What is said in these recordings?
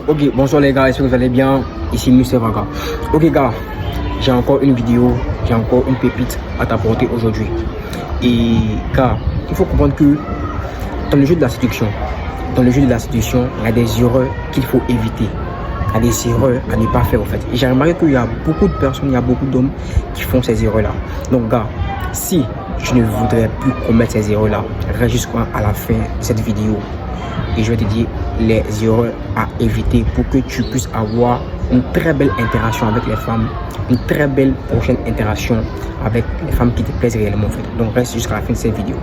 Ok, bonsoir les gars, j'espère que vous allez bien. Ici Mr. Vaga. Ok gars, j'ai encore une vidéo, j'ai encore une pépite à t'apporter aujourd'hui. Et gars, il faut comprendre que dans le jeu de la séduction, il y a des erreurs qu'il faut éviter. Il y a des erreurs à ne pas faire en fait. Et j'ai remarqué qu'il y a beaucoup de personnes, il y a beaucoup d'hommes qui font ces erreurs-là. Donc gars, si tu ne voudrais plus commettre ces erreurs-là, reste jusqu'à la fin de cette vidéo. Et je vais te dire les erreurs à éviter pour que tu puisses avoir une très belle interaction avec les femmes, une très belle prochaine interaction avec les femmes qui te plaisent réellement en fait. Donc reste jusqu'à la fin de cette vidéo.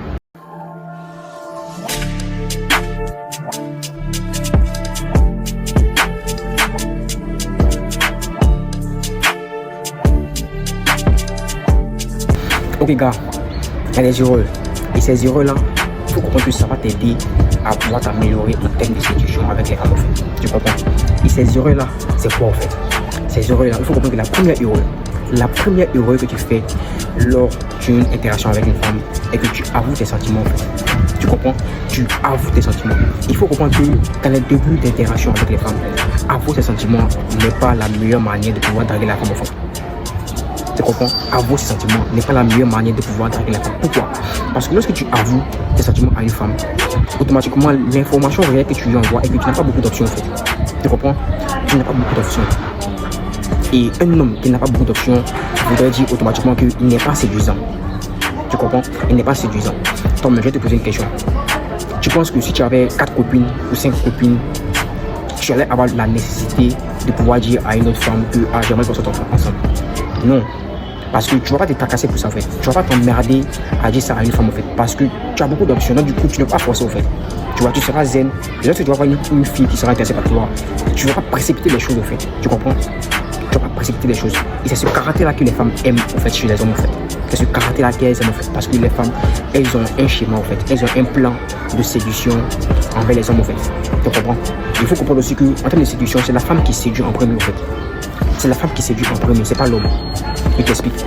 Ok gars, il y a des erreurs. Et ces erreurs-là, il faut comprendre que ça va t'aider à pouvoir t'améliorer en termes de séduction avec les femmes en fait. Tu comprends? Et ces erreurs-là, c'est quoi en fait? Ces erreurs-là, il faut comprendre que la première erreur que tu fais lors d'une interaction avec une femme est que tu avoues tes sentiments en fait. Tu comprends? Tu avoues tes sentiments. Il faut comprendre que dans les débuts d'interaction avec les femmes, avouer tes sentiments n'est pas la meilleure manière de pouvoir draguer la femme en fait. Tu comprends? Avouer ses sentiments n'est pas la meilleure manière de pouvoir draguer la femme. Pourquoi? Parce que lorsque tu avoues tes sentiments à une femme, automatiquement l'information réelle que tu lui envoies est que tu n'as pas beaucoup d'options en fait. Tu comprends? Tu n'as pas beaucoup d'options. Et un homme qui n'a pas beaucoup d'options voudrait dire automatiquement qu'il n'est pas séduisant. Tu comprends? Il n'est pas séduisant. Donc je vais te poser une question. Tu penses que si tu avais 4 copines ou 5 copines, tu allais avoir la nécessité de pouvoir dire à une autre femme que j'aimerais qu'on sorte ensemble? Non. Parce que tu ne vas pas te tracasser pour ça en fait. Tu ne vas pas t'emmerder à dire ça à une femme en fait. Parce que tu as beaucoup d'options. Donc du coup, tu ne vas pas forcer en fait. Tu vois, tu seras zen. Et lorsque tu vas voir une fille qui sera intéressée par toi, tu ne vas pas précipiter les choses en fait. Tu comprends? Tu ne vas pas précipiter les choses. Et c'est ce caractère-là que les femmes aiment en fait chez les hommes en fait. C'est ce caractère-là qu'elles aiment en fait. Parce que les femmes, elles ont un schéma en fait. Elles ont un plan de séduction envers les hommes en fait. Tu comprends? Il faut comprendre aussi qu'en termes de séduction, c'est la femme qui séduit en premier en fait. C'est la femme qui séduit en premier, c'est pas l'homme. Je t'explique.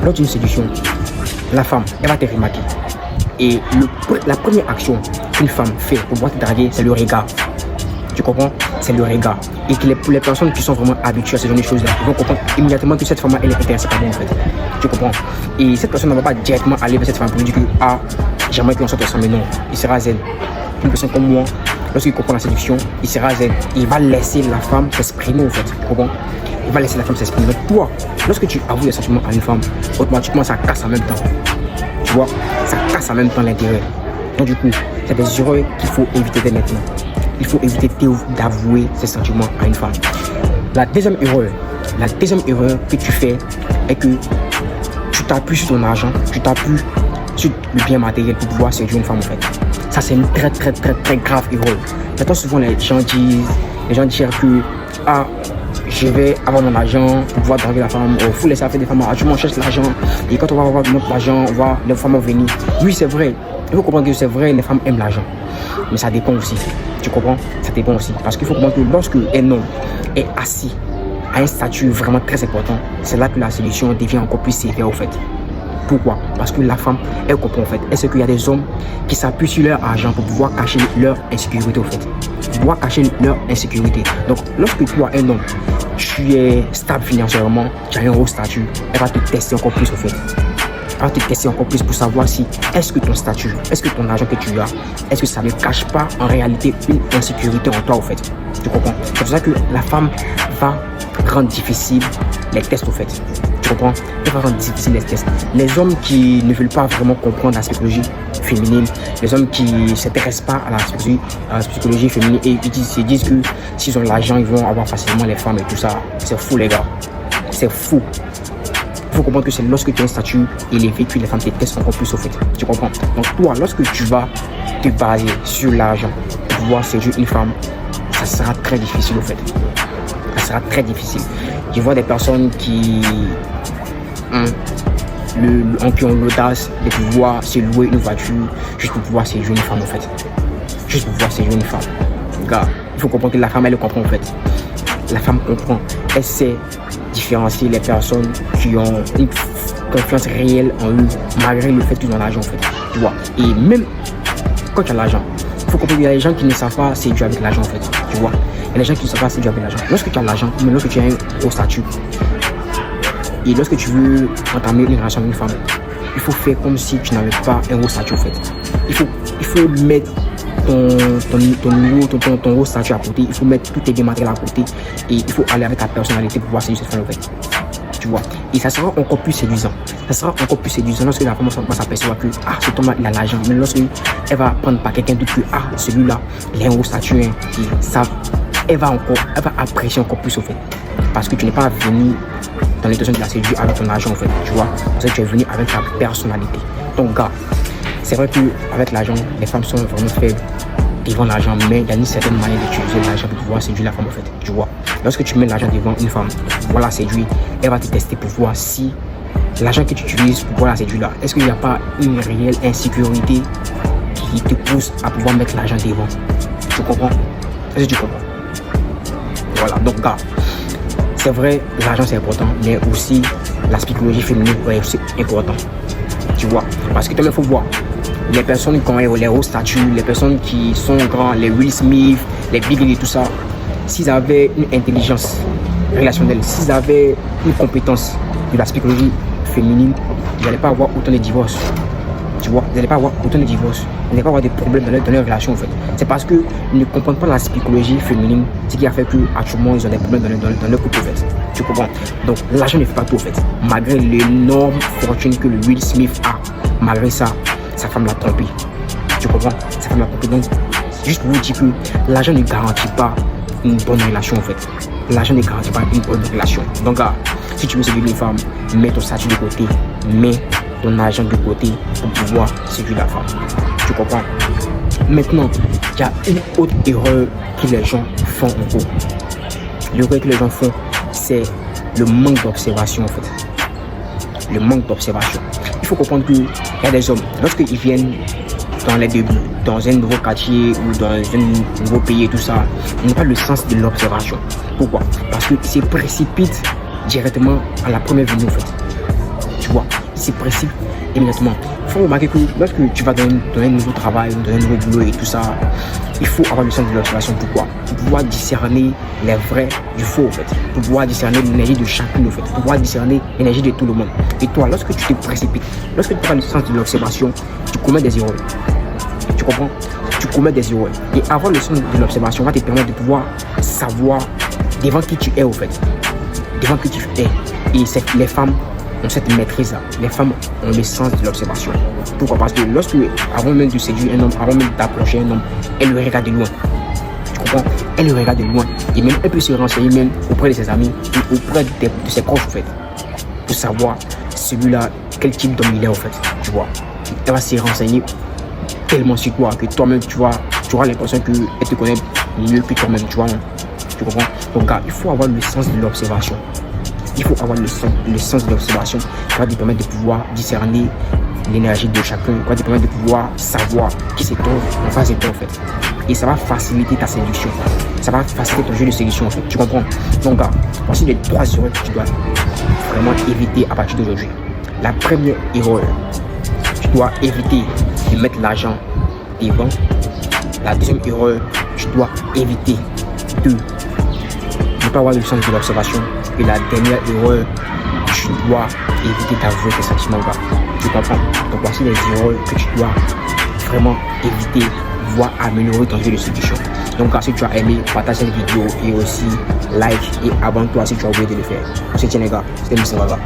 Lors d'une séduction, la femme, elle va te remarquer. Et la première action qu'une femme fait pour pouvoir te draguer, c'est le regard. Tu comprends? C'est le regard. Et que pour les personnes qui sont vraiment habituées à ce genre de choses-là, ils vont comprendre immédiatement que cette femme, elle est intéressée par moi en fait. Tu comprends? Et cette personne ne va pas directement aller vers cette femme pour lui dire que j'aimerais qu'on sorte ensemble. Mais non, il sera zen. Une personne comme moi, lorsqu'il comprend la séduction, il sera zen. Il va laisser la femme s'exprimer en fait. Tu comprends? Il va laisser la femme s'exprimer. Mais toi, lorsque tu avoues les sentiments à une femme, automatiquement ça casse en même temps. Tu vois? Ça casse en même temps l'intérêt. Donc du coup, c'est des erreurs qu'il faut éviter dès maintenant. Il faut éviter d'avouer ses sentiments à une femme. La deuxième erreur que tu fais est que tu t'appuies sur ton argent, tu t'appuies sur le bien matériel pour pouvoir séduire une femme en fait. Ça c'est une très grave erreur. Maintenant souvent les gens disent que je vais avoir mon argent pour pouvoir draguer la femme. Il faut laisser faire des femmes. Tu m'en cherches l'argent. Et quand on va avoir notre argent, on va les femmes venir. Oui, c'est vrai. Il faut comprendre que c'est vrai, les femmes aiment l'argent. Mais ça dépend aussi. Tu comprends? Ça dépend aussi. Parce qu'il faut comprendre que lorsque un homme est assis à un statut vraiment très important, c'est là que la séduction devient encore plus sévère au fait. Pourquoi? Parce que la femme, elle comprend en fait. Est-ce qu'il y a des hommes qui s'appuient sur leur argent pour pouvoir cacher leur insécurité au fait? Pour pouvoir cacher leur insécurité. Donc, lorsque tu as un homme, tu es stable financièrement, tu as un haut statut, elle va te tester encore plus au fait. Elle va te tester encore plus pour savoir si est-ce que ton statut, est-ce que ton argent que tu as, est-ce que ça ne cache pas en réalité une insécurité en toi au fait. Tu comprends? C'est pour ça que la femme va rendre difficile les tests au fait. Tu comprends? Elle va rendre difficile les tests. Les hommes qui ne veulent pas vraiment comprendre la psychologie féminine, les hommes qui ne s'intéressent pas à la psychologie féminine et ils se disent que s'ils ont l'argent, ils vont avoir facilement les femmes et tout ça. C'est fou les gars. C'est fou. Il faut comprendre que c'est lorsque tu as un statut élevé que les femmes te testent encore plus au fait. Tu comprends? Donc toi, lorsque tu vas te baser sur l'argent pour pouvoir séduire une femme, ça sera très difficile au fait. Ça sera très difficile. Je vois des personnes qui ont l'audace de pouvoir se louer une voiture juste pour pouvoir séduire une femme en fait. Juste pour pouvoir séduire une femme. Gars, il faut comprendre que la femme elle le comprend en fait. La femme comprend. Elle sait différencier les personnes qui ont une confiance réelle en eux malgré le fait qu'ils ont l'argent en fait. Tu vois. Et même quand tu as l'argent, il faut comprendre qu'il y a des gens qui ne savent pas séduire avec l'argent en fait. Tu vois. Il y a des gens qui ne savent pas séduire avec l'argent. Lorsque tu as l'argent, mais lorsque tu as un haut statut, et lorsque tu veux entamer une relation avec une femme, il faut faire comme si tu n'avais pas un haut statut en fait. Il faut mettre ton haut statut à côté, il faut mettre tous tes biens matériels à côté et il faut aller avec ta personnalité pour pouvoir séduire cette femme en fait. Tu vois, et ça sera encore plus séduisant. Ça sera encore plus séduisant lorsque la femme va s'apercevoir que cet homme-là il a l'argent, mais lorsque elle va prendre par quelqu'un d'autre que celui-là il a un haut statut, et ça, elle va apprécier encore plus au fait. Parce que tu n'es pas venu dans l'intention de la séduire avec ton argent en fait, tu vois. Parce que tu es venu avec ta personnalité. Donc gars, c'est vrai qu'avec l'argent, les femmes sont vraiment faibles devant l'argent, mais il y a une certaine manière d'utiliser l'argent pour pouvoir séduire la femme en fait, tu vois. Lorsque tu mets l'argent devant une femme, pour la séduire, elle va te tester pour voir si l'argent que tu utilises pour pouvoir la séduire là, est-ce qu'il n'y a pas une réelle insécurité qui te pousse à pouvoir mettre l'argent devant. Tu comprends? Est-ce que tu comprends? Voilà, donc gars, c'est vrai, l'argent c'est important, mais aussi la psychologie féminine est aussi important. Tu vois, parce que toi-même, il faut voir les personnes qui ont les hauts statuts, les personnes qui sont grands, les Will Smith, les Big et tout ça, s'ils avaient une intelligence relationnelle, s'ils avaient une compétence de la psychologie féminine, ils n'allaient pas avoir autant de divorces. Tu vois, ils n'allaient pas avoir autant de divorces, ils n'allaient pas avoir des problèmes dans leur relation en fait. C'est parce qu'ils ne comprennent pas la psychologie féminine, ce qui a fait qu'actuellement ils ont des problèmes dans leur couple en fait. Tu comprends? Donc l'argent ne fait pas tout en fait. Malgré l'énorme fortune que le Will Smith a, malgré ça, sa femme l'a trompé. Tu comprends? Sa femme l'a trompé. Donc, juste pour vous dire que l'argent ne garantit pas une bonne relation en fait. L'argent ne garantit pas une bonne relation. Donc, gars, si tu veux séduire une femme, mets ton statut de côté, mets ton argent de côté pour pouvoir séduire la femme. Tu comprends? Maintenant, il y a une autre erreur que les gens font en cours. L'erreur que les gens font, c'est le manque d'observation en fait. Le manque d'observation. Il faut comprendre qu'il y a des hommes, lorsqu'ils viennent dans les débuts, dans un nouveau quartier ou dans un nouveau pays et tout ça, ils n'ont pas le sens de l'observation. Pourquoi? Parce qu'ils se précipitent directement à la première venue en fait. Tu vois, ils se précipitent immédiatement. Il faut remarquer que lorsque tu vas dans un nouveau travail, dans un nouveau boulot et tout ça, il faut avoir le sens de l'observation. Pourquoi? Pour pouvoir discerner les vrais du faux en fait. Pour pouvoir discerner l'énergie de chacun en fait. Pour pouvoir discerner l'énergie de tout le monde. Et toi, lorsque tu te précipites, lorsque tu n'as pas le sens de l'observation, tu commets des erreurs. Tu comprends? Tu commets des erreurs. Et avoir le sens de l'observation va te permettre de pouvoir savoir devant qui tu es en fait. Devant qui tu es. Et les femmes ont cette maîtrise-là. Les femmes ont le sens de l'observation. Pourquoi? Parce que lorsque, avant même de séduire un homme, avant même d'approcher un homme, elle le regarde de loin. Tu comprends? Elle le regarde de loin. Et même, elle peut se renseigner même auprès de ses amis ou auprès de ses proches, en fait. Pour savoir celui-là, quel type d'homme il est, en fait. Tu vois? Elle va se renseigner tellement sur toi que toi-même, tu auras l'impression qu'elle te connaît mieux que toi-même, tu vois? Tu comprends? Donc, gars, il faut avoir le sens de l'observation. Il faut avoir le sens de l'observation qui va te permettre de pouvoir discerner l'énergie de chacun, qui va te permettre de pouvoir savoir qui se trouve en face de toi en fait. Et ça va faciliter ta séduction. Ça va faciliter ton jeu de séduction en fait. Tu comprends? Donc gars, voici les 3 erreurs que tu dois vraiment éviter à partir d'aujourd'hui. La première erreur, tu dois éviter de mettre l'argent devant. La deuxième erreur, tu dois éviter de ne pas avoir le sens de l'observation. Et la dernière erreur, tu dois éviter d'avouer tes sentiments gars. Tu comprends? Donc voici les erreurs que tu dois vraiment éviter, voire améliorer ton jeu de séduction. Donc si tu as aimé, partage cette vidéo et aussi like et abonne-toi si tu as oublié de le faire. On se tient les gars, c'était Mr. Waga.